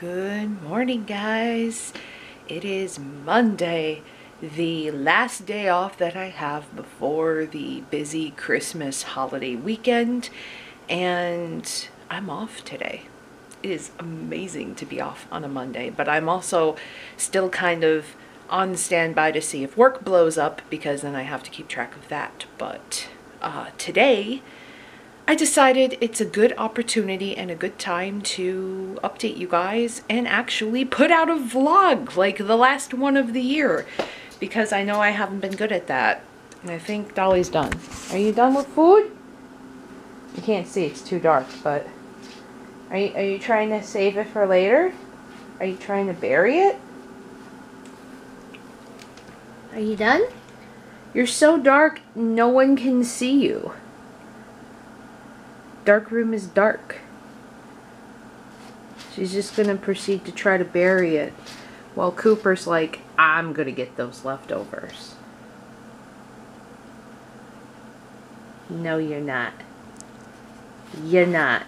Good morning, guys. It is Monday, the last day off that I have before the busy Christmas holiday weekend, and I'm off today. It is amazing to be off on a Monday, but I'm also still kind of on standby to see if work blows up, because then I have to keep track of that. But today I decided it's a good opportunity and a good time to update you guys and actually put out a vlog, like the last one of the year, because I know I haven't been good at that. And I think Dolly's done. Are you done with food? You can't see, it's too dark, but are you trying to save it for later? Are you trying to bury it? Are you done? You're so dark, no one can see you. Dark room is dark. She's just gonna proceed to try to bury it, while Cooper's like, I'm gonna get those leftovers. No, you're not. You're not.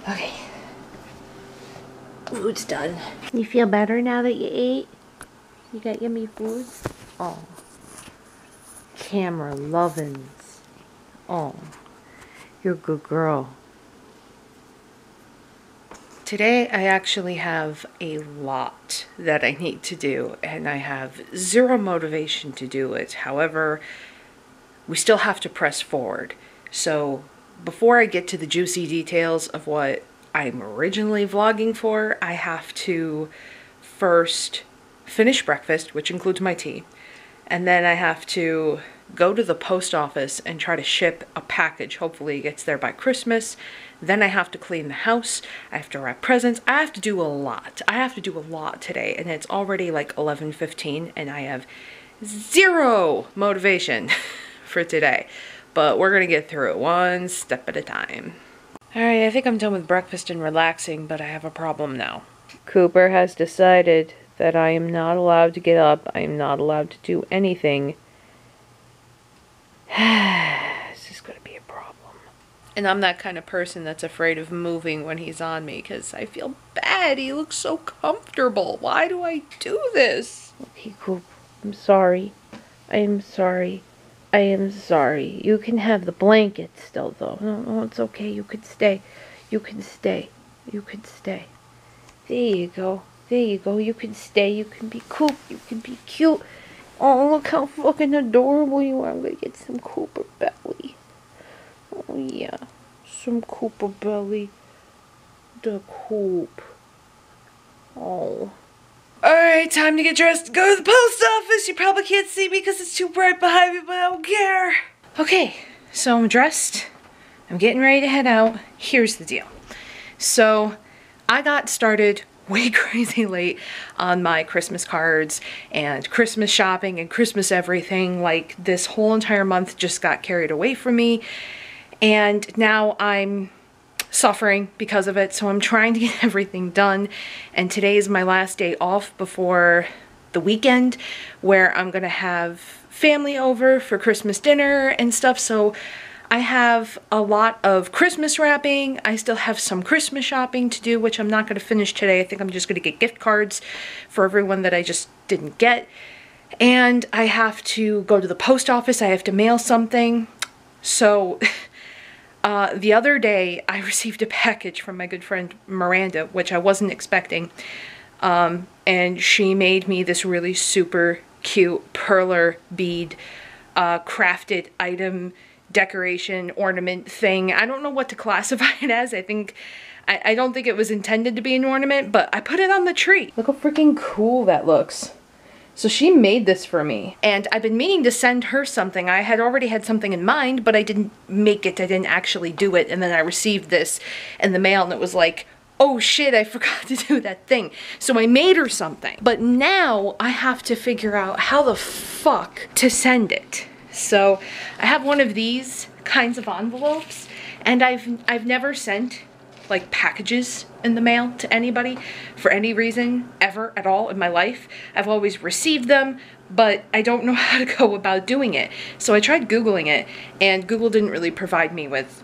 Okay. Food's done. You feel better now that you ate? You got yummy food? Oh. Camera lovins. Oh, you're a good girl. Today I actually have a lot that I need to do, and I have zero motivation to do it. However, we still have to press forward. So before I get to the juicy details of what I'm originally vlogging for, I have to first finish breakfast, which includes my tea, and then I have to go to the post office and try to ship a package. Hopefully it gets there by Christmas. Then I have to clean the house. I have to wrap presents. I have to do a lot. I have to do a lot today, and it's already like 11:15 and I have zero motivation for today. But we're gonna get through it one step at a time. Alright, I think I'm done with breakfast and relaxing, but I have a problem now. Cooper has decided that I am not allowed to get up. I am not allowed to do anything. This is going to be a problem. And I'm that kind of person that's afraid of moving when he's on me, because I feel bad. He looks so comfortable. Why do I do this? Okay, Coop. I'm sorry. I am sorry. I am sorry. You can have the blanket still, though. No, it's okay. You can stay. You can stay. You can stay. There you go. There you go. You can stay. You can be Coop. You can be cute. Oh, look how fucking adorable you are. I'm gonna get some Cooper belly. Oh, yeah. Some Cooper belly. The Coop. Oh. Alright, time to get dressed. Go to the post office. You probably can't see me because it's too bright behind me, but I don't care. Okay, so I'm dressed. I'm getting ready to head out. Here's the deal. So, I got started way crazy late on my Christmas cards and Christmas shopping and Christmas everything. Like, this whole entire month just got carried away from me, and now I'm suffering because of it. So I'm trying to get everything done, and today is my last day off before the weekend, where I'm gonna have family over for Christmas dinner and stuff. So I have a lot of Christmas wrapping. I still have some Christmas shopping to do, which I'm not going to finish today. I think I'm just going to get gift cards for everyone that I just didn't get. And I have to go to the post office. I have to mail something. So the other day I received a package from my good friend Miranda, which I wasn't expecting. And she made me this really super cute perler bead crafted item decoration ornament thing. I don't know what to classify it as. I don't think it was intended to be an ornament, but I put it on the tree. Look how freaking cool that looks. So she made this for me, and I've been meaning to send her something. I had already had something in mind, but I didn't make it. I didn't actually do it, and then I received this in the mail, and it was like, oh shit, I forgot to do that thing. So I made her something, but now I have to figure out how the fuck to send it. So I have one of these kinds of envelopes, and I've never sent like packages in the mail to anybody for any reason ever at all in my life. I've always received them, but I don't know how to go about doing it. So I tried Googling it, and Google didn't really provide me with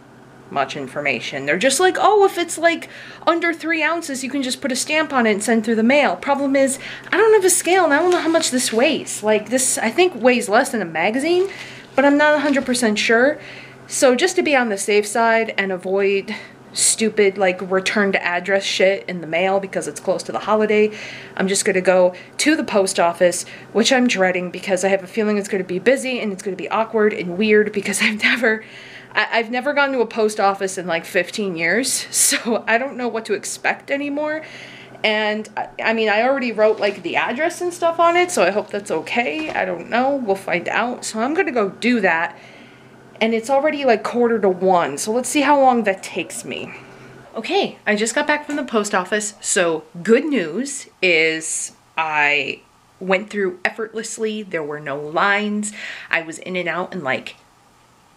much information. They're just like, oh, if it's like under 3 ounces, you can just put a stamp on it and send through the mail. Problem is, I don't have a scale and I don't know how much this weighs. Like this, I think weighs less than a magazine, but I'm not 100% sure. So just to be on the safe side and avoid stupid like return to address shit in the mail because it's close to the holiday, I'm just gonna go to the post office, which I'm dreading because I have a feeling it's gonna be busy and it's gonna be awkward and weird because I've never gone to a post office in like 15 years, so I don't know what to expect anymore. And I mean, I already wrote like the address and stuff on it, so I hope that's okay. I don't know, we'll find out. So I'm gonna go do that. And it's already like 1:45, so let's see how long that takes me. Okay, I just got back from the post office, so good news is I went through effortlessly. There were no lines. I was in and out in like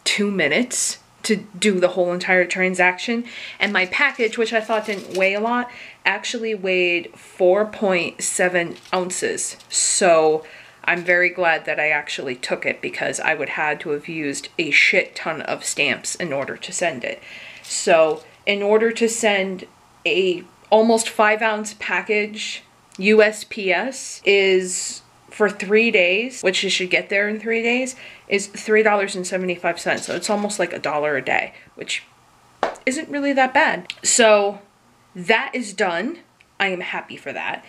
2 minutes to do the whole entire transaction. And my package, which I thought didn't weigh a lot, actually weighed 4.7 ounces. So I'm very glad that I actually took it because I would had to have used a shit ton of stamps in order to send it. So in order to send a almost 5-ounce package USPS is for 3 days, which you should get there in 3 days, is $3.75. So it's almost like $1 a day, which isn't really that bad. So that is done. I am happy for that.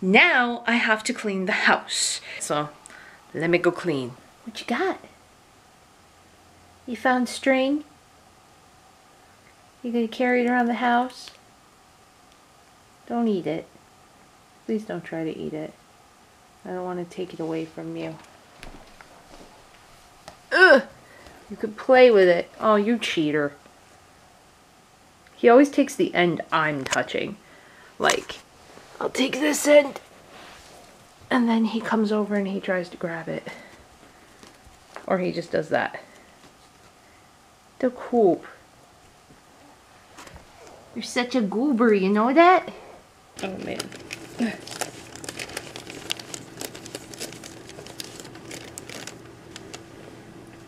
Now I have to clean the house. So let me go clean. What you got? You found string? You gonna carry it around the house? Don't eat it. Please don't try to eat it. I don't want to take it away from you. Ugh! You could play with it. Oh, you cheater. He always takes the end I'm touching. Like, I'll take this end. And then he comes over and he tries to grab it. Or he just does that. The coop. You're such a goober, you know that? Oh man.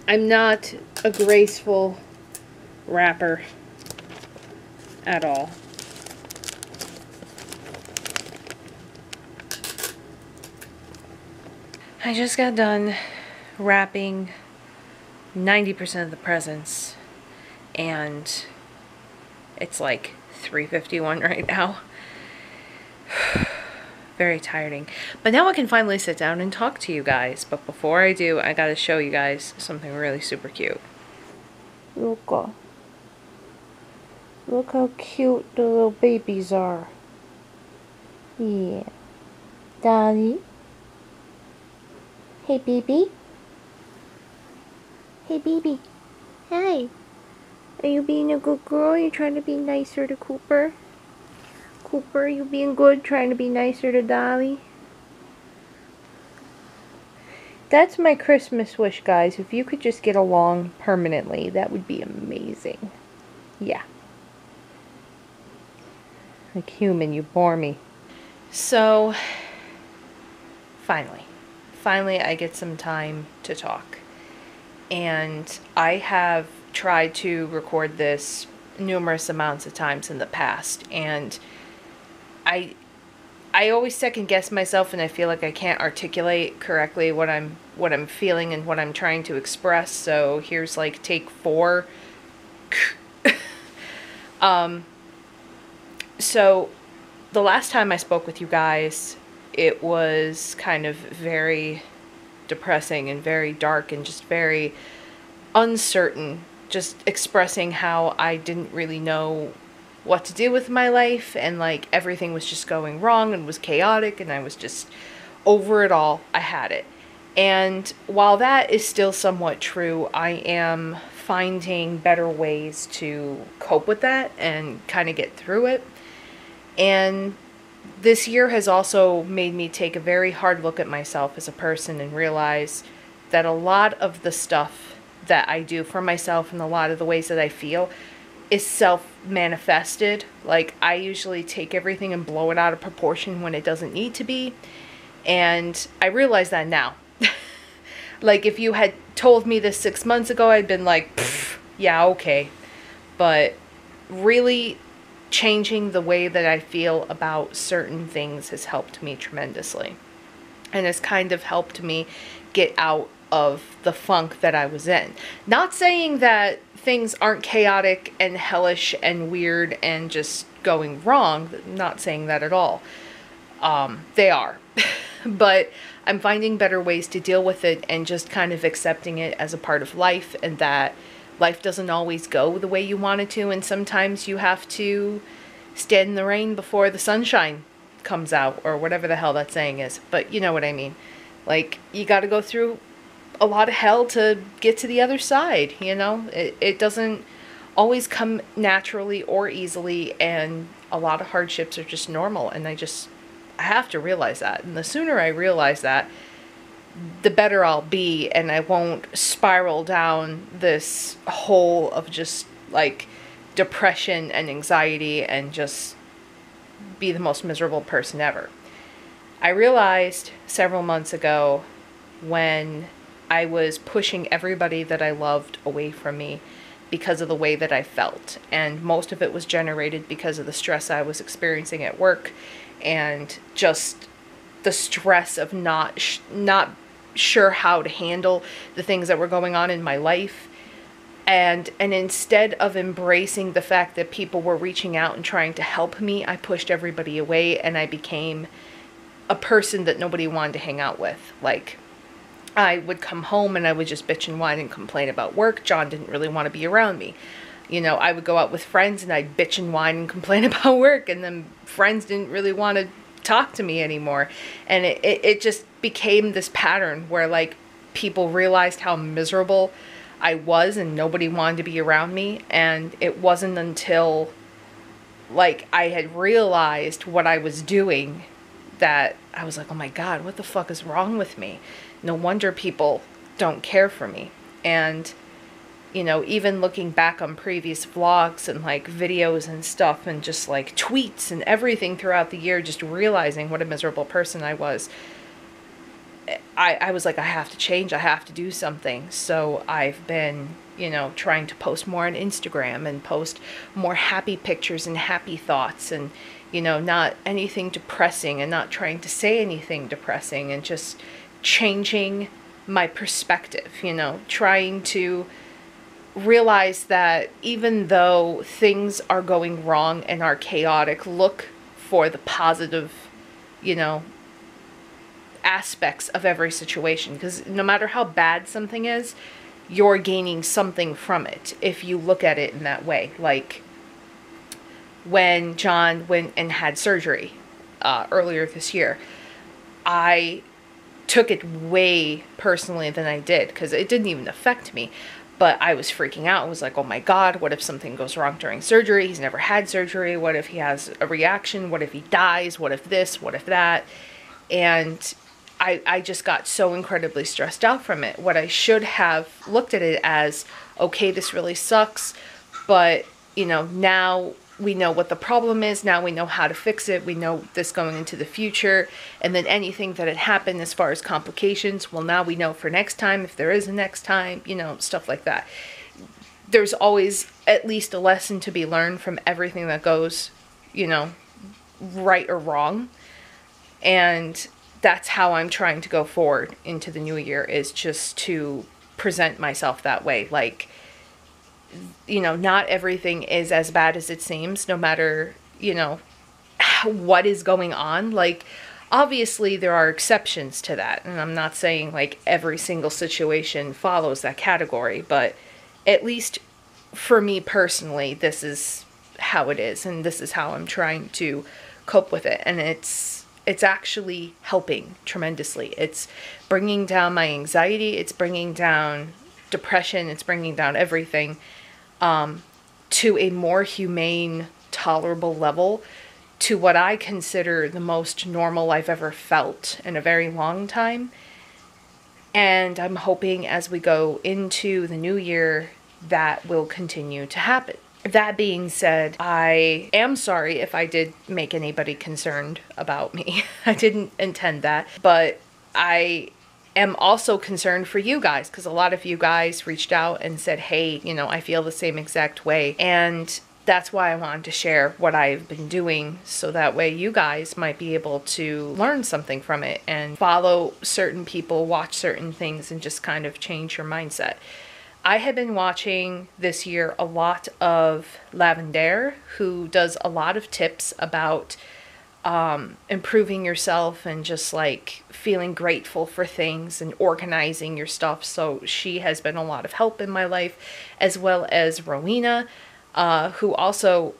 I'm not a graceful wrapper at all. I just got done wrapping 90% of the presents and it's like 3:51 right now. Very tiring. But now I can finally sit down and talk to you guys. But before I do, I gotta show you guys something really super cute. Look how cute the little babies are. Yeah. Daddy? Hey, baby. Hey, baby. Hi. Are you being a good girl? You trying to be nicer to Cooper? Cooper, you being good, trying to be nicer to Dolly? That's my Christmas wish, guys. If you could just get along permanently, that would be amazing. Yeah. Like human, you bore me. So, finally I get some time to talk. And I have tried to record this numerous amounts of times in the past, and I always second guess myself, and I feel like I can't articulate correctly what I'm feeling and what I'm trying to express. So here's like take 4. So the last time I spoke with you guys, it was kind of very depressing and very dark and just very uncertain, just expressing how I didn't really know what to do with my life, and like everything was just going wrong and was chaotic, and I was just over it all. I had it. And while that is still somewhat true, I am finding better ways to cope with that and kind of get through it. And this year has also made me take a very hard look at myself as a person and realize that a lot of the stuff that I do for myself and a lot of the ways that I feel is self-manifested. Like, I usually take everything and blow it out of proportion when it doesn't need to be. And I realize that now. Like, if you had told me this 6 months ago, I'd been like, yeah, okay. but really changing the way that I feel about certain things has helped me tremendously, and has kind of helped me get out of the funk that I was in. Not saying that things aren't chaotic and hellish and weird and just going wrong. Not saying that at all. They are. But I'm finding better ways to deal with it and just kind of accepting it as a part of life, and that life doesn't always go the way you want it to, and sometimes you have to stand in the rain before the sunshine comes out, or whatever the hell that saying is. But you know what I mean. Like, you got to go through a lot of hell to get to the other side, you know? It doesn't always come naturally or easily, and a lot of hardships are just normal, and I have to realize that. And the sooner I realize that, the better I'll be, and I won't spiral down this hole of just, like, depression and anxiety and just be the most miserable person ever. I realized several months ago, when I was pushing everybody that I loved away from me because of the way that I felt. And most of it was generated because of the stress I was experiencing at work, and just the stress of not sure how to handle the things that were going on in my life. And instead of embracing the fact that people were reaching out and trying to help me, I pushed everybody away, and I became a person that nobody wanted to hang out with. Like, I would come home and I would just bitch and whine and complain about work. John didn't really want to be around me. You know, I would go out with friends and I'd bitch and whine and complain about work, and then friends didn't really want to talk to me anymore. And it just became this pattern where, like, people realized how miserable I was and nobody wanted to be around me. And it wasn't until, like, I had realized what I was doing that I was like, oh my God, what the fuck is wrong with me? No wonder people don't care for me. And, you know, even looking back on previous vlogs and, like, videos and stuff, and just, like, tweets and everything throughout the year, just realizing what a miserable person I was, I was like, I have to change. I have to do something. So I've been, you know, trying to post more on Instagram and post more happy pictures and happy thoughts, and, you know, not anything depressing, and not trying to say anything depressing, and just changing my perspective, you know, trying to realize that even though things are going wrong and are chaotic, look for the positive, you know, aspects of every situation. Because no matter how bad something is, you're gaining something from it if you look at it in that way. Like, when John went and had surgery earlier this year, I took it way personally than I did, because it didn't even affect me, but I was freaking out. I was like, oh my God, what if something goes wrong during surgery? He's never had surgery. What if he has a reaction? What if he dies? What if this? What if that? And I just got so incredibly stressed out from it. What I should have looked at it as, okay, this really sucks, but, you know, now we know what the problem is. Now we know how to fix it. We know this going into the future. And then anything that had happened as far as complications, well, now we know for next time, if there is a next time, you know, stuff like that. There's always at least a lesson to be learned from everything that goes, you know, right or wrong. And that's how I'm trying to go forward into the new year, is just to present myself that way. Like, you know, not everything is as bad as it seems, no matter, you know, what is going on. Like, obviously there are exceptions to that, and I'm not saying, like, every single situation follows that category, but at least for me personally, this is how it is, and this is how I'm trying to cope with it. And it's actually helping tremendously. It's bringing down my anxiety, it's bringing down depression, it's bringing down everything to a more humane, tolerable level, to what I consider the most normal I've ever felt in a very long time. And I'm hoping as we go into the new year, that will continue to happen. That being said, I am sorry if I did make anybody concerned about me. I didn't intend that, but I am also concerned for you guys, because a lot of you guys reached out and said, hey, you know, I feel the same exact way. And that's why I wanted to share what I've been doing, so that way you guys might be able to learn something from it and follow certain people, watch certain things, and just kind of change your mindset. I have been watching this year a lot of Lavender, who does a lot of tips about improving yourself and just like feeling grateful for things and organizing your stuff. So she has been a lot of help in my life, as well as Rowena, who also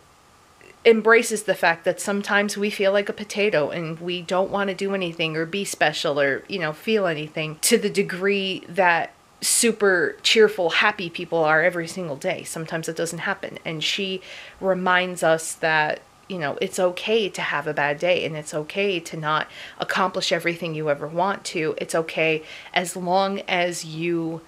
embraces the fact that sometimes we feel like a potato and we don't want to do anything or be special or, you know, feel anything to the degree that super cheerful, happy people are every single day. Sometimes it doesn't happen. And she reminds us that, you know, it's okay to have a bad day, and it's okay to not accomplish everything you ever want to. It's okay as long as you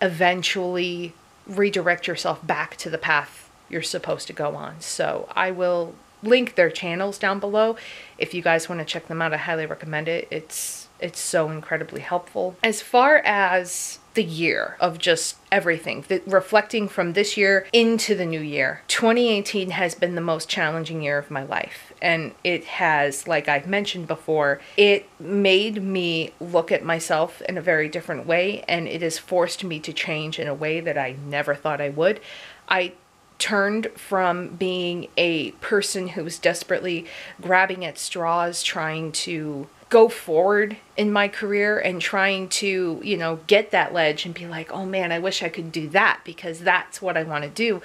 eventually redirect yourself back to the path you're supposed to go on. So I will link their channels down below. If you guys want to check them out, I highly recommend it. It's so incredibly helpful. As far as the year of just everything, reflecting from this year into the new year, 2018 has been the most challenging year of my life. And it has, like I've mentioned before, it made me look at myself in a very different way, and it has forced me to change in a way that I never thought I would. I turned from being a person who was desperately grabbing at straws, trying to go forward in my career and trying to, you know, get that ledge and be like, oh man, I wish I could do that because that's what I want to do.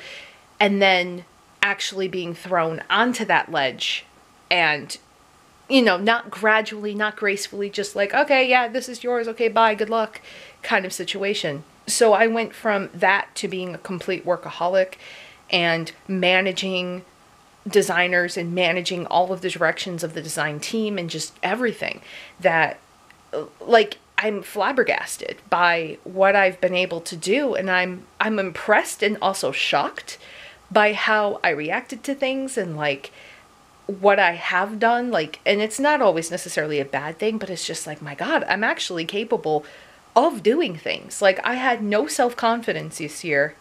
And then actually being thrown onto that ledge and, you know, not gradually, not gracefully, just like, okay, yeah, this is yours. Okay, bye, good luck kind of situation. So I went from that to being a complete workaholic and managing designers and managing all of the directions of the design team and just everything that, like, I'm flabbergasted by what I've been able to do, and I'm impressed and also shocked by how I reacted to things and like what I have done. Like, and it's not always necessarily a bad thing, but it's just like, my God, I'm actually capable of doing things. Like, I had no self-confidence this year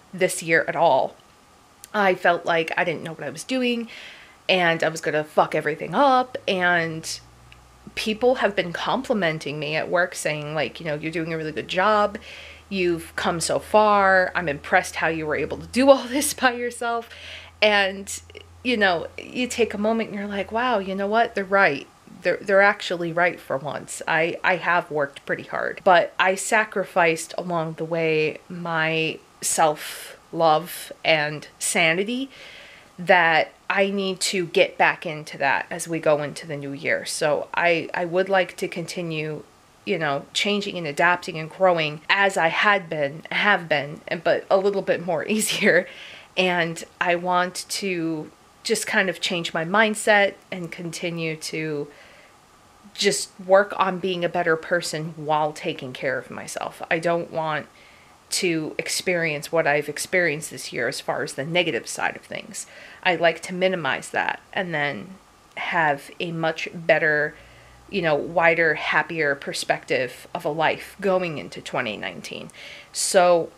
at all. I felt like I didn't know what I was doing and I was going to fuck everything up. And people have been complimenting me at work saying, like, you know, you're doing a really good job. You've come so far. I'm impressed how you were able to do all this by yourself. And, you know, you take a moment and you're like, wow, you know what? They're right. They're actually right for once. I have worked pretty hard, but I sacrificed along the way my self-love and sanity that I need to get back into that as we go into the new year. So I would like to continue, you know, changing and adapting and growing as I have been, but a little bit more easier. And I want to just kind of change my mindset and continue to just work on being a better person while taking care of myself. I don't want to experience what I've experienced this year as far as the negative side of things. I like to minimize that and then have a much better, you know, wider, happier perspective of a life going into 2019. So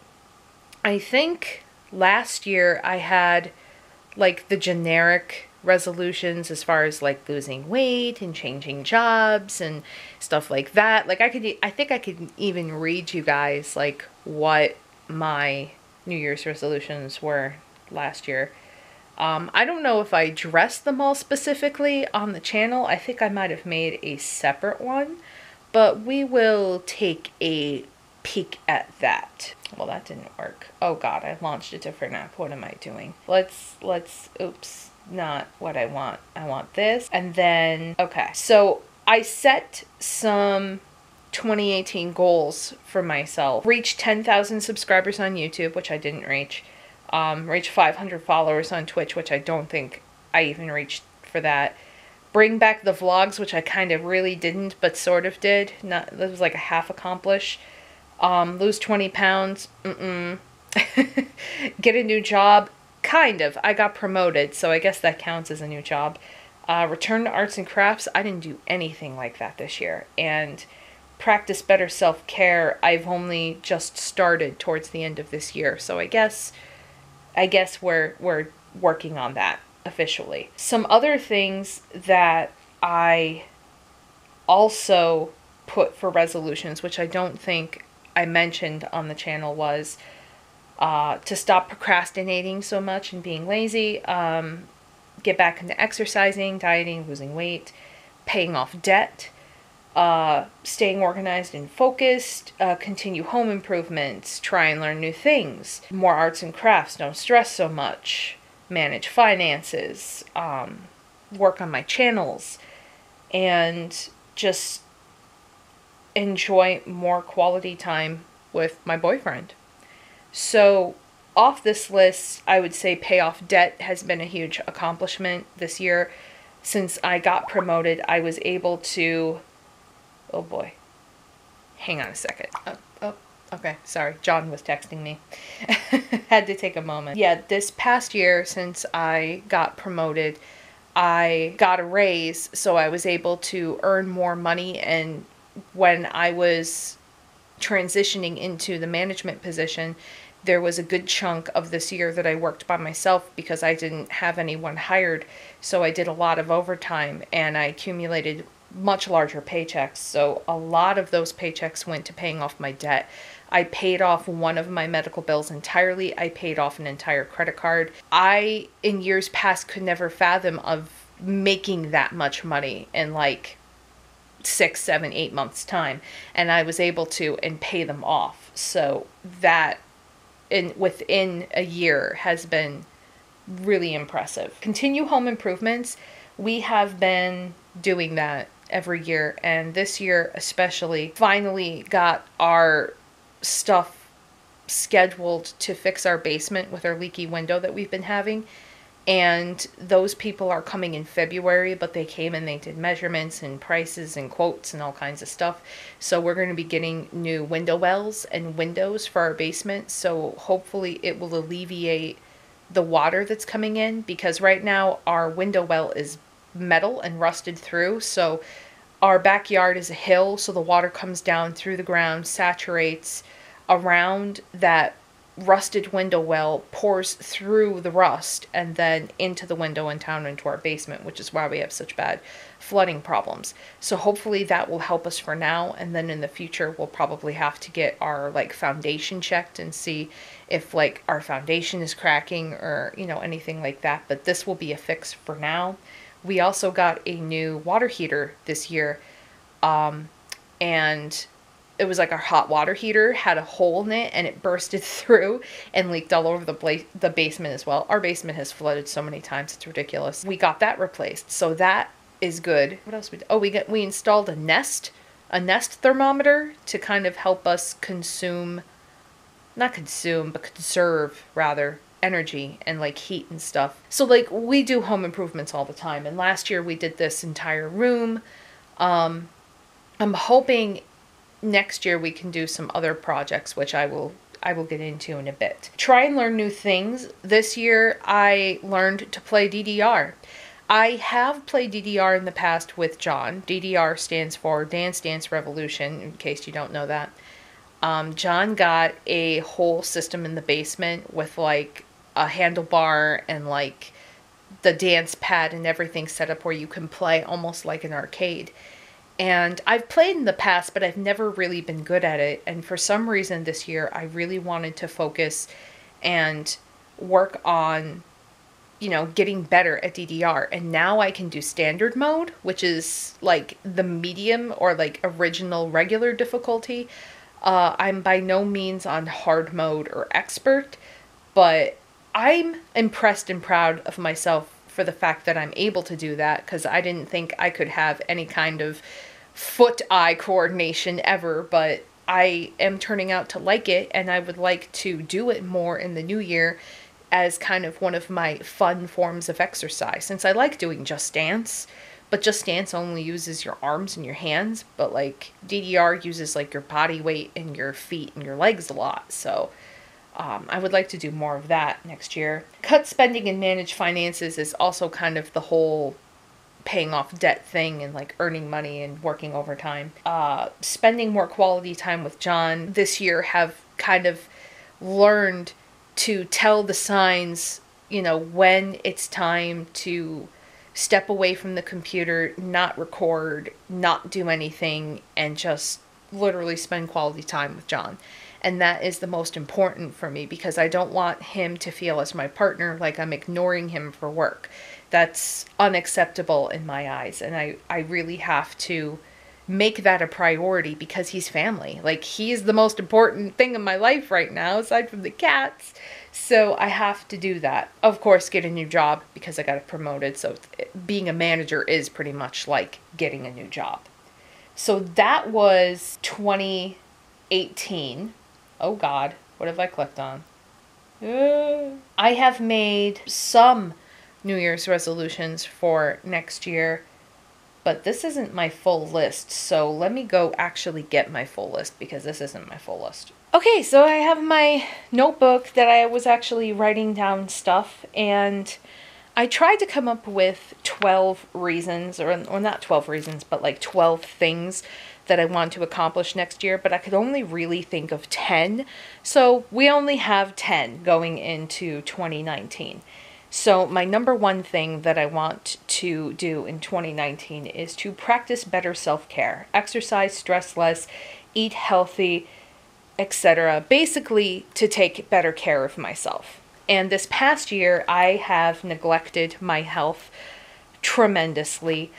I think last year I had like the generic resolutions as far as like losing weight and changing jobs and stuff like that. Like I think I could even read you guys like what my New Year's resolutions were last year. I don't know if I addressed them all specifically on the channel. I think I might have made a separate one, but we will take a peek at that. Well, that didn't work. Oh God, I launched a different app. What am I doing? Let's, oops, not what I want. I want this. And then, okay. So I set some 2018 goals for myself. Reach 10,000 subscribers on YouTube, which I didn't reach. Reach 500 followers on Twitch, which I don't think I even reached for that. Bring back the vlogs, which I kind of really didn't, but sort of did. That was like a half accomplish. Lose 20 pounds. Get a new job. Kind of. I got promoted, so I guess that counts as a new job. Return to arts and crafts. I didn't do anything like that this year. And practice better self-care, I've only just started towards the end of this year. So I guess we're working on that officially. Some other things that I also put for resolutions, which I don't think I mentioned on the channel, was to stop procrastinating so much and being lazy, get back into exercising, dieting, losing weight, paying off debt, staying organized and focused, continue home improvements, try and learn new things, more arts and crafts, don't stress so much, manage finances, work on my channels, and just enjoy more quality time with my boyfriend. So off this list, I would say pay off debt has been a huge accomplishment this year. Since I got promoted, I was able to, oh boy, hang on a second. Okay, sorry, John was texting me. Had to take a moment. Yeah, this past year, since I got promoted, I got a raise, so I was able to earn more money, and when I was transitioning into the management position, there was a good chunk of this year that I worked by myself because I didn't have anyone hired. So I did a lot of overtime and I accumulated much larger paychecks. So a lot of those paychecks went to paying off my debt. I paid off one of my medical bills entirely. I paid off an entire credit card. I, in years past, could never fathom of making that much money in like 6, 7, 8 months time, and I was able to and pay them off. So that within a year has been really impressive. Continue home improvements. We have been doing that every year, and this year especially finally got our stuff scheduled to fix our basement with our leaky window that we've been having. And those people are coming in February, but they came and they did measurements and prices and quotes and all kinds of stuff. So we're going to be getting new window wells and windows for our basement. So hopefully it will alleviate the water that's coming in, because right now our window well is metal and rusted through. So our backyard is a hill, so the water comes down through the ground, saturates around that rusted window well, pours through the rust and then into the window and down into our basement, which is why we have such bad flooding problems. So hopefully that will help us for now, and then in the future we'll probably have to get our like foundation checked and see if like our foundation is cracking or anything like that. But this will be a fix for now. We also got a new water heater this year, and it was like our hot water heater had a hole in it and it bursted through and leaked all over the basement as well. Our basement has flooded so many times, it's ridiculous. We got that replaced, so that is good. What else we did? Oh, we installed a Nest thermometer to kind of help us conserve rather energy and like heat and stuff. So like we do home improvements all the time, and last year we did this entire room. I'm hoping next year we can do some other projects, which I will get into in a bit. Try and learn new things. This year I learned to play DDR. I have played DDR in the past with John. DDR stands for Dance Dance Revolution, in case you don't know that. John got a whole system in the basement with like a handlebar and like the dance pad and everything set up where you can play almost like an arcade. And I've played in the past, but I've never really been good at it. And for some reason this year, I really wanted to focus and work on, getting better at DDR. And now I can do standard mode, which is like the medium or like original regular difficulty. I'm by no means on hard mode or expert, but I'm impressed and proud of myself for the fact that I'm able to do that, because I didn't think I could have any kind of foot-eye coordination ever, but I am turning out to like it, and I would like to do it more in the new year as kind of one of my fun forms of exercise, since I like doing Just Dance, but Just Dance only uses your arms and your hands, but like DDR uses like your body weight and your feet and your legs a lot. So I would like to do more of that next year. Cut spending and manage finances is also kind of the whole paying off debt thing and like earning money and working overtime. Spending more quality time with John this year, have kind of learned to tell the signs, you know, when it's time to step away from the computer, not record, not do anything, and just literally spend quality time with John. And that is the most important for me, because I don't want him to feel, as my partner, like I'm ignoring him for work. That's unacceptable in my eyes. And I really have to make that a priority, because he's family. Like, he's the most important thing in my life right now, aside from the cats. So I have to do that. Of course, get a new job, because I got promoted. So being a manager is pretty much like getting a new job. So that was 2018. Oh God, what have I clicked on? I have made some New Year's resolutions for next year, but this isn't my full list. So let me go actually get my full list, because this isn't my full list. Okay, so I have my notebook that I was actually writing down stuff, and I tried to come up with 12 reasons, or not 12 reasons, but like 12 things that I want to accomplish next year, but I could only really think of 10. So we only have 10 going into 2019. So my number one thing that I want to do in 2019 is to practice better self-care, exercise, stress less, eat healthy, etc. Basically, to take better care of myself. And this past year, I have neglected my health tremendously.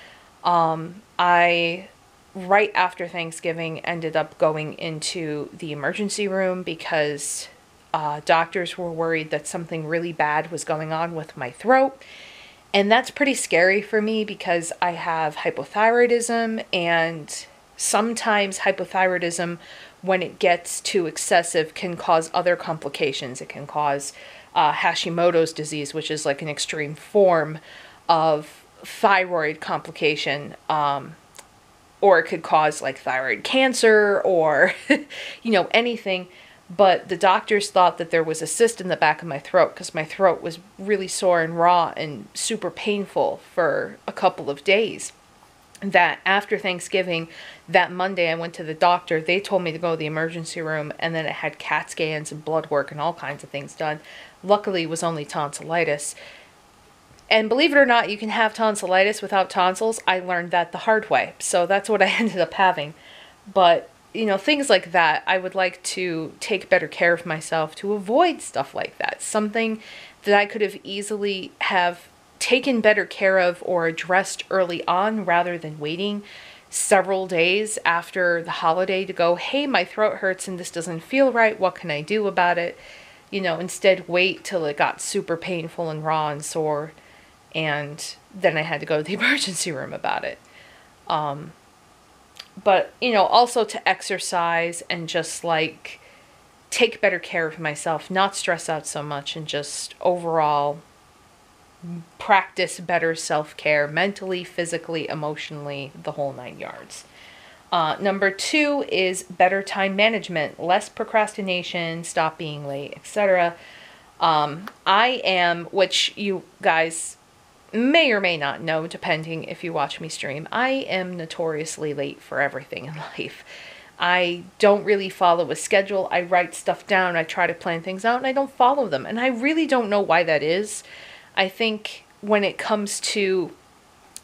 Right after Thanksgiving, ended up going into the emergency room because doctors were worried that something really bad was going on with my throat. And that's pretty scary for me, because I have hypothyroidism, and sometimes hypothyroidism, when it gets too excessive, can cause other complications. It can cause Hashimoto's disease, which is like an extreme form of thyroid complication, or it could cause like thyroid cancer, or you know, anything. But the doctors thought that there was a cyst in the back of my throat, because my throat was really sore and raw and super painful for a couple of days. That after Thanksgiving, that Monday, I went to the doctor. They told me to go to the emergency room, and then I had CAT scans and blood work and all kinds of things done. Luckily, it was only tonsillitis. And believe it or not, you can have tonsillitis without tonsils. I learned that the hard way. So that's what I ended up having. But, you know, things like that, I would like to take better care of myself to avoid stuff like that. Something that I could have easily have taken better care of or addressed early on, rather than waiting several days after the holiday to go, hey, my throat hurts and this doesn't feel right. What can I do about it? You know, instead wait till it got super painful and raw and sore. And then I had to go to the emergency room about it. But, you know, also to exercise and just like take better care of myself, not stress out so much, and just overall practice better self-care, mentally, physically, emotionally, the whole 9 yards. Number 2 is better time management, less procrastination, stop being late, etc. I am, which you guys may or may not know, depending if you watch me stream, I am notoriously late for everything in life. I don't really follow a schedule. I write stuff down, I try to plan things out, and I don't follow them. And I really don't know why that is. I think when it comes to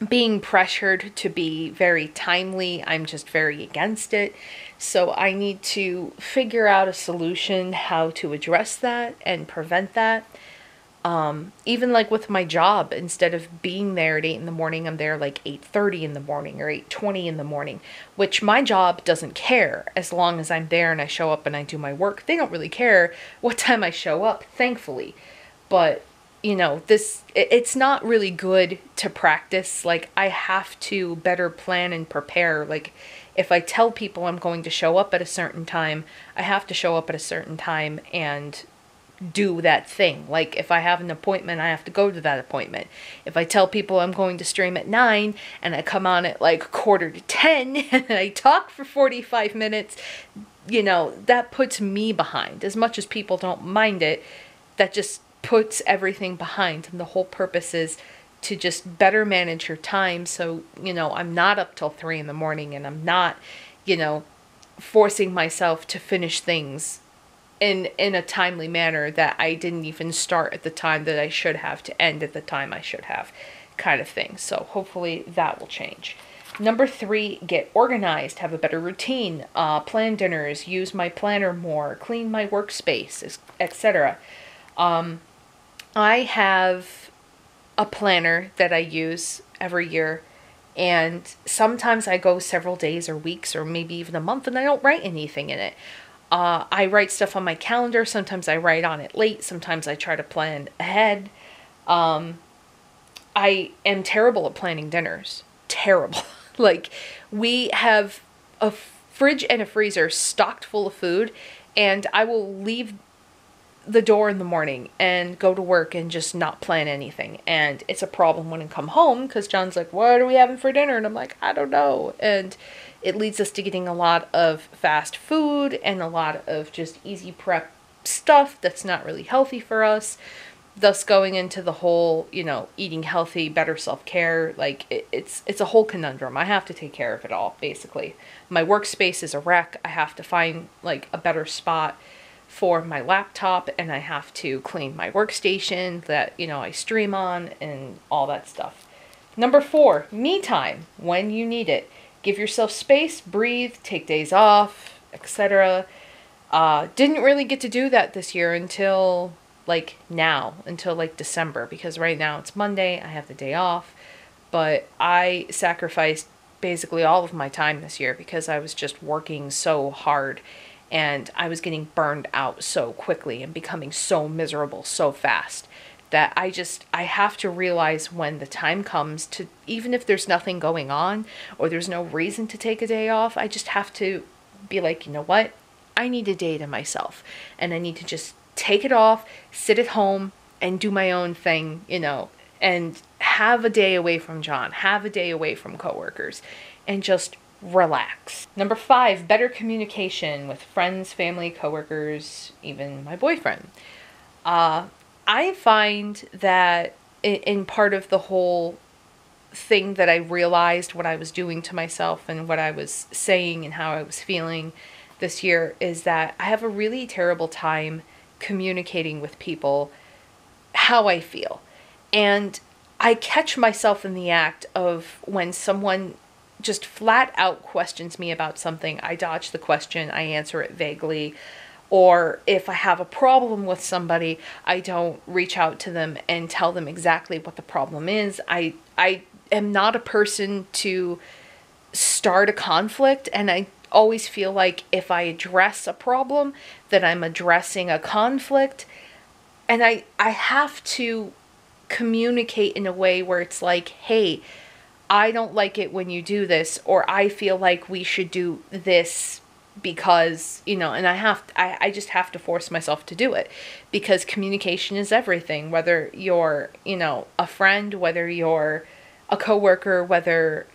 being pressured to be very timely, I'm just very against it. So I need to figure out a solution how to address that and prevent that. Even like with my job, instead of being there at 8 in the morning, I'm there like 8:30 in the morning or 8:20 in the morning, which my job doesn't care as long as I'm there and I show up and I do my work. They don't really care what time I show up, thankfully. But, you know, it's not really good to practice. Like, I have to better plan and prepare. Like, if I tell people I'm going to show up at a certain time, I have to show up at a certain time and do that thing. Like, if I have an appointment, I have to go to that appointment. If I tell people I'm going to stream at 9 and I come on at like 9:45 and I talk for 45 minutes, you know, that puts me behind. As much as people don't mind it, that just puts everything behind. And the whole purpose is to just better manage your time. So, I'm not up till 3 in the morning, and I'm not, forcing myself to finish things in a timely manner that I didn't even start at the time that I should have to end at the time I should have, kind of thing. So hopefully that will change. Number 3, get organized, have a better routine, plan dinners, use my planner more, clean my workspace, etc. I have a planner that I use every year, and sometimes I go several days or weeks or maybe even a month and I don't write anything in it. I write stuff on my calendar. Sometimes I write on it late. Sometimes I try to plan ahead. I am terrible at planning dinners. Terrible. Like, we have a fridge and a freezer stocked full of food, and I will leave the door in the morning and go to work and just not plan anything. And it's a problem when I come home because John's like, what are we having for dinner? And I'm like, I don't know. And it leads us to getting a lot of fast food and a lot of just easy prep stuff that's not really healthy for us. Thus going into the whole, eating healthy, better self-care. Like, it's a whole conundrum. I have to take care of it all, basically. My workspace is a wreck. I have to find, like, a better spot for my laptop, and I have to clean my workstation that, I stream on and all that stuff. Number 4, me time when you need it. Give yourself space, breathe, take days off, etc. Didn't really get to do that this year until December, because right now it's Monday, I have the day off, but I sacrificed basically all of my time this year because I was just working so hard. And I was getting burned out so quickly and becoming so miserable so fast that I have to realize when the time comes to, even if there's nothing going on or there's no reason to take a day off, I just have to be like, you know what? I need a day to myself, and I need to just take it off, sit at home and do my own thing, and have a day away from John, have a day away from coworkers, and just relax. Number 5, better communication with friends, family, coworkers, even my boyfriend. I find that in part of the whole thing that I realized what I was doing to myself and what I was saying and how I was feeling this year is that I have a really terrible time communicating with people how I feel. And I catch myself in the act of when someone just flat out questions me about something, I dodge the question, I answer it vaguely. Or if I have a problem with somebody, I don't reach out to them and tell them exactly what the problem is. I am not a person to start a conflict, and I always feel like if I address a problem, that I'm addressing a conflict. And I have to communicate in a way where it's like, hey, I don't like it when you do this, or I feel like we should do this because, and I just have to force myself to do it, because communication is everything, whether you're, a friend, whether you're a coworker, whether,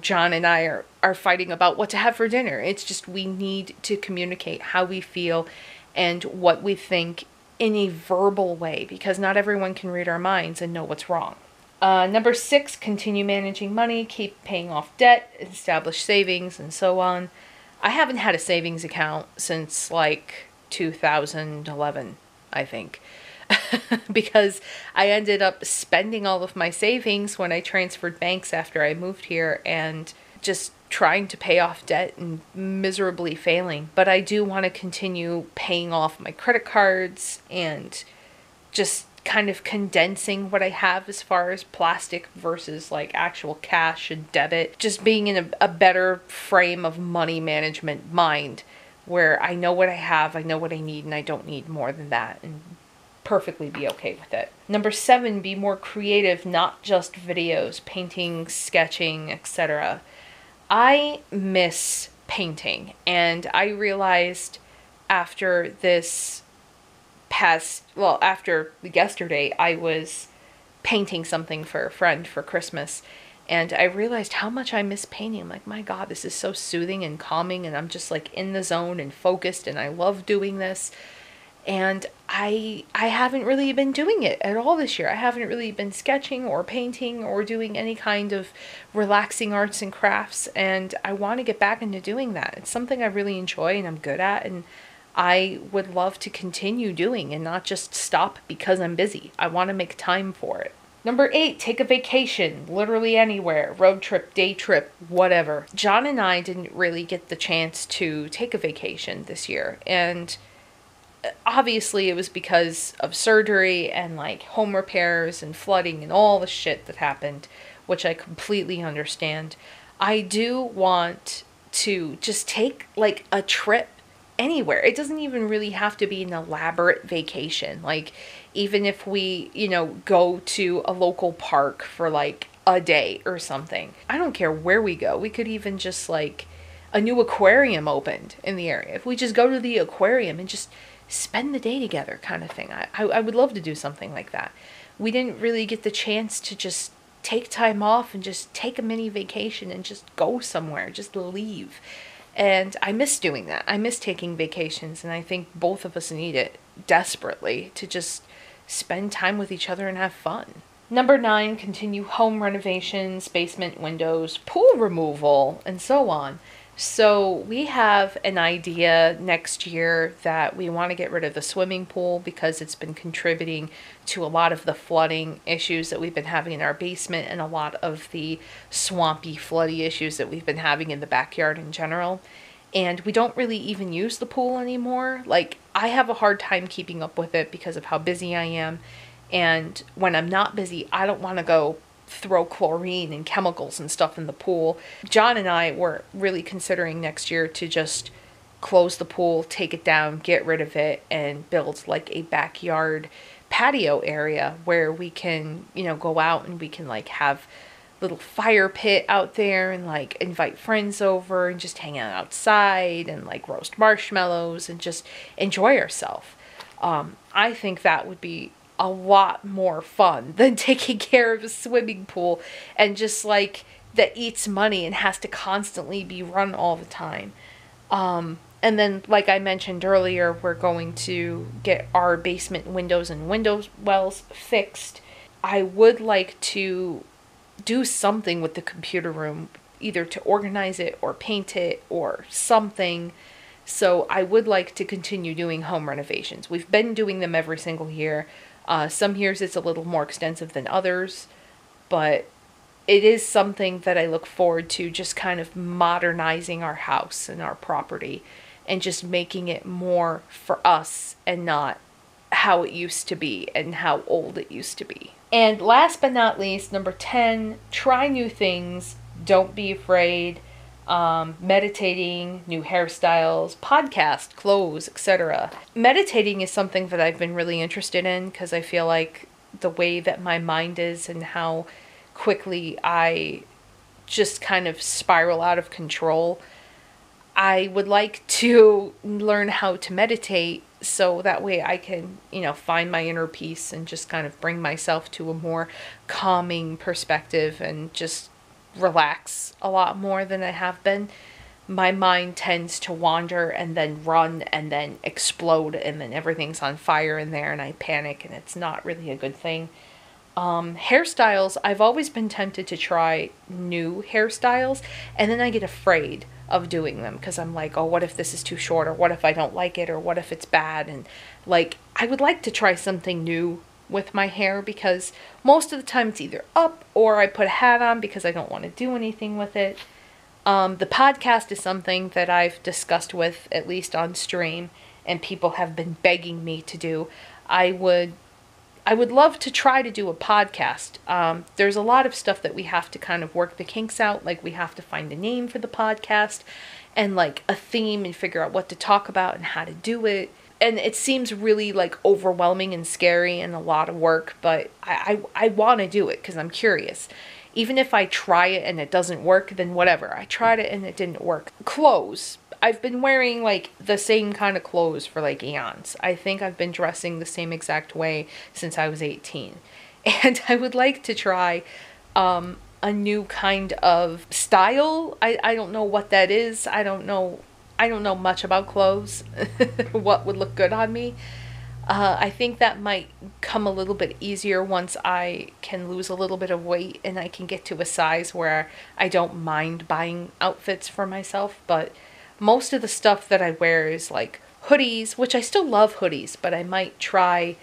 John and I are fighting about what to have for dinner. It's just, we need to communicate how we feel and what we think in a verbal way, because not everyone can read our minds and know what's wrong. Number 6, continue managing money, keep paying off debt, establish savings, and so on. I haven't had a savings account since 2011, I think, because I ended up spending all of my savings when I transferred banks after I moved here and just trying to pay off debt and miserably failing. But I do want to continue paying off my credit cards and just kind of condensing what I have as far as plastic versus actual cash and debit. Just being in a better frame of money management mind, where I know what I have, I know what I need, and I don't need more than that, and perfectly be okay with it. Number 7, be more creative, not just videos, painting, sketching, etc. I miss painting, and I realized after after yesterday, I was painting something for a friend for Christmas, and I realized how much I miss painting. I'm like, my God, this is so soothing and calming, and I'm just in the zone and focused, and I love doing this. And I haven't really been doing it at all this year. I haven't really been sketching or painting or doing any kind of relaxing arts and crafts, and I want to get back into doing that. It's something I really enjoy and I'm good at, and I would love to continue doing and not just stop because I'm busy. I want to make time for it. Number 8, take a vacation, literally anywhere, road trip, day trip, whatever. John and I didn't really get the chance to take a vacation this year, and obviously it was because of surgery and like home repairs and flooding and all the shit that happened, which I completely understand. I do want to just take like a trip anywhere. It doesn't even really have to be an elaborate vacation. Like, even if we, go to a local park for like a day or something. I don't care where we go. We could even just like a new aquarium opened in the area. If we just go to the aquarium and just spend the day together kind of thing. I would love to do something like that. We didn't really get the chance to just take time off and just take a mini vacation and just go somewhere, just leave. And I miss doing that. I miss taking vacations, and I think both of us need it desperately to just spend time with each other and have fun. Number 9, continue home renovations, basement windows, pool removal, and so on. So we have an idea next year that we want to get rid of the swimming pool because it's been contributing to a lot of the flooding issues that we've been having in our basement and a lot of the swampy, floody issues that we've been having in the backyard in general. And we don't really even use the pool anymore. Like, I have a hard time keeping up with it because of how busy I am. And when I'm not busy, I don't want to go throw chlorine and chemicals and stuff in the pool. John and I were really considering next year to just close the pool, take it down, get rid of it, and build like a backyard patio area where we can, go out and we can like have little fire pit out there and like invite friends over and just hang out outside and like roast marshmallows and just enjoy ourselves. I think that would be a lot more fun than taking care of a swimming pool and just like that eats money and has to constantly be run all the time. And then, like I mentioned earlier, we're going to get our basement windows and window wells fixed. I would like to do something with the computer room, either to organize it or paint it or something. So I would like to continue doing home renovations. We've been doing them every single year. Some years it's a little more extensive than others, but it is something that I look forward to, just kind of modernizing our house and our property and just making it more for us and not how it used to be and how old it used to be. And last but not least, number 10, try new things. Don't be afraid. Meditating, new hairstyles, podcast, clothes, etc. Meditating is something that I've been really interested in because I feel like the way that my mind is and how quickly I just kind of spiral out of control. I would like to learn how to meditate so that way I can, find my inner peace and just kind of bring myself to a more calming perspective and just relax a lot more than I have been. My mind tends to wander and then run and then explode and then everything's on fire in there and I panic and it's not really a good thing. Hairstyles, I've always been tempted to try new hairstyles and then I get afraid of doing them because I'm like, oh, what if this is too short, or what if I don't like it, or what if it's bad? And like, I would like to try something new with my hair because most of the time it's either up or I put a hat on because I don't want to do anything with it. The podcast is something that I've discussed with, at least on stream, and people have been begging me to do. I would love to try to do a podcast. There's a lot of stuff that we have to kind of work the kinks out. Like, we have to find a name for the podcast and like a theme and figure out what to talk about and how to do it. And it seems really like overwhelming and scary and a lot of work, but I want to do it because I'm curious. Even if I try it and it doesn't work, then whatever. I tried it and it didn't work. Clothes. I've been wearing like the same kind of clothes for like eons. I think I've been dressing the same exact way since I was 18. And I would like to try a new kind of style. I don't know what that is. I don't know much about clothes. What would look good on me. I think that might come a little bit easier once I can lose a little bit of weight and I can get to a size where I don't mind buying outfits for myself. But most of the stuff that I wear is like hoodies, which I still love hoodies, but I might try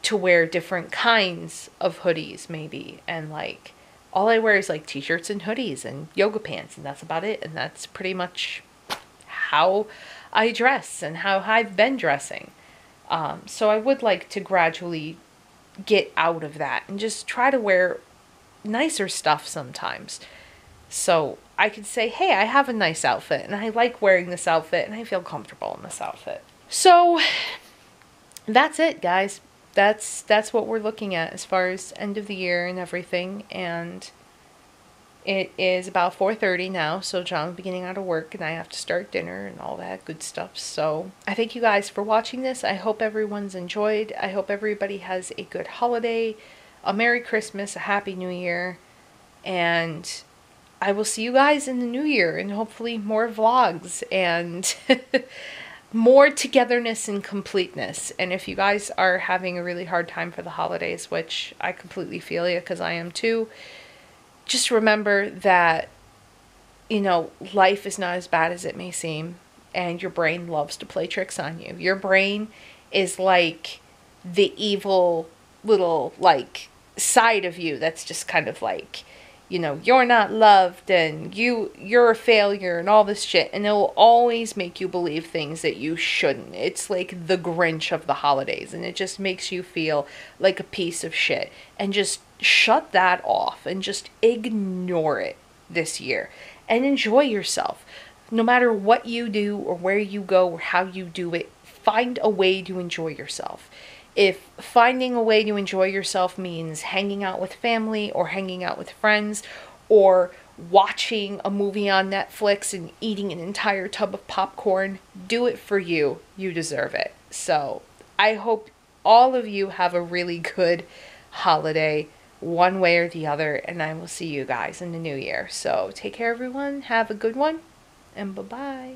to wear different kinds of hoodies maybe. And like all I wear is like t-shirts and hoodies and yoga pants, and that's about it. And that's pretty much how I dress and how I've been dressing. So I would like to gradually get out of that and just try to wear nicer stuff sometimes. So I could say, hey, I have a nice outfit and I like wearing this outfit and I feel comfortable in this outfit. So that's it, guys. That's what we're looking at as far as end of the year and everything. And it is about 4:30 now, so John's beginning out of work and I have to start dinner and all that good stuff. So I thank you guys for watching this. I hope everyone's enjoyed. I hope everybody has a good holiday, a Merry Christmas, a Happy New Year, and I will see you guys in the new year and hopefully more vlogs and more togetherness and completeness. And if you guys are having a really hard time for the holidays, which I completely feel you because I am too, just remember that, you know, life is not as bad as it may seem, and your brain loves to play tricks on you. Your brain is like the evil little, like, side of you that's just kind of like, you know, you're not loved and you're a failure and all this shit, and it will always make you believe things that you shouldn't. It's like the Grinch of the holidays, and it just makes you feel like a piece of shit. And just shut that off and just ignore it this year and enjoy yourself. No matter what you do or where you go or how you do it, find a way to enjoy yourself. If finding a way to enjoy yourself means hanging out with family or hanging out with friends or watching a movie on Netflix and eating an entire tub of popcorn, do it for you. You deserve it. So I hope all of you have a really good holiday, one way or the other, and I will see you guys in the new year. So take care, everyone. Have a good one, and bye-bye.